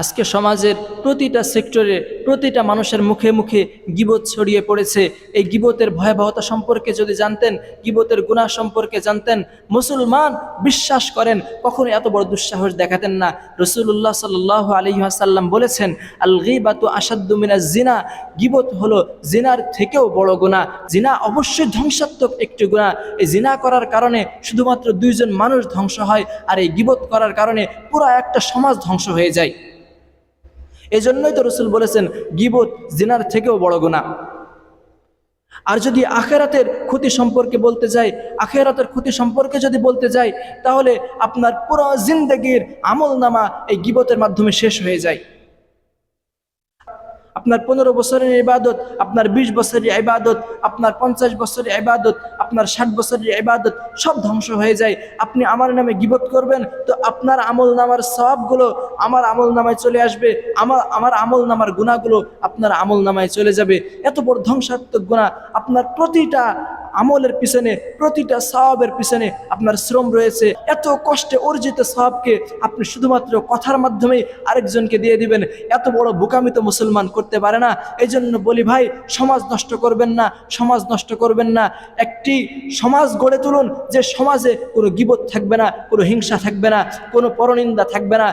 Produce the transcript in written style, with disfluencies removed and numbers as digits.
আজকে সমাজের প্রতিটা সেক্টরে প্রতিটা মানুষের মুখে মুখে গীবত ছড়িয়ে পড়েছে। এই গীবতের ভয়াবহতা সম্পর্কে যদি জানতেন, গীবতের গুনাহ সম্পর্কে জানতেন, মুসলমান বিশ্বাস করেন কখনো এত বড় দুঃসাহস দেখাতেন না। রাসূলুল্লাহ সাল্লাল্লাহু আলাইহি ওয়াসাল্লাম বলেছেন, আল গীবাতু আশাদ্দু মিনাজ জিনা, গীবত হলো জিনার থেকেও বড় গুনাহ। জিনা অবশ্যই ধ্বংসাত্মক একটি গুনাহ। এই জিনা করার কারণে শুধুমাত্র দুইজন মানুষ ধ্বংস হয়, আর এই গীবত করার কারণে পুরো একটা সমাজ ধ্বংস হয়ে যায়। এজন্যই তো রাসূল বলেছেন গীবত জিনার থেকেও বড় গুনাহ। আর যদি আখিরাতের ক্ষতি সম্পর্কে বলতে যাই, আখিরাতের ক্ষতি সম্পর্কে যদি বলতে যাই, তাহলে আপনার পুরো জিন্দেগির আমলনামা এই গীবতের মাধ্যমে শেষ হয়ে যায়। আপনার 15 বছরের ইবাদত, আপনার 20 বছরের ইবাদত, আপনার 50 বছরের ইবাদত, আপনার 60 বছরের ইবাদত সব ধ্বংস হয়ে যায়। আপনি আমার নামে গীবত করবেন তো আপনার আমলনামার সওয়াবগুলো আমার আমলনামায় চলে আসবে, আমার আমলনামার গুনাহগুলো আপনার আমলনামায় চলে যাবে। এত বড় ধ্বংসাত্মক গুনাহ। আপনার প্রতিটা আমলের পিছনে, প্রতিটা সওয়াবের পিছনে আপনার শ্রম রয়েছে। এত কষ্টে অর্জিত সওয়াবকে আপনি শুধুমাত্র কথার মাধ্যমেই আরেকজনকে দিয়ে দিবেন, এত বড় বোকামি তো মুসলমান করতে পারে না। এই জন্য বলি ভাই, সমাজ নষ্ট করবেন না, সমাজ নষ্ট করবেন না। একটি সমাজ গড়ে তুলুন যে সমাজে কোনো গীবত থাকবে না, কোনো হিংসা থাকবে না, কোনো পরনিন্দা থাকবে না।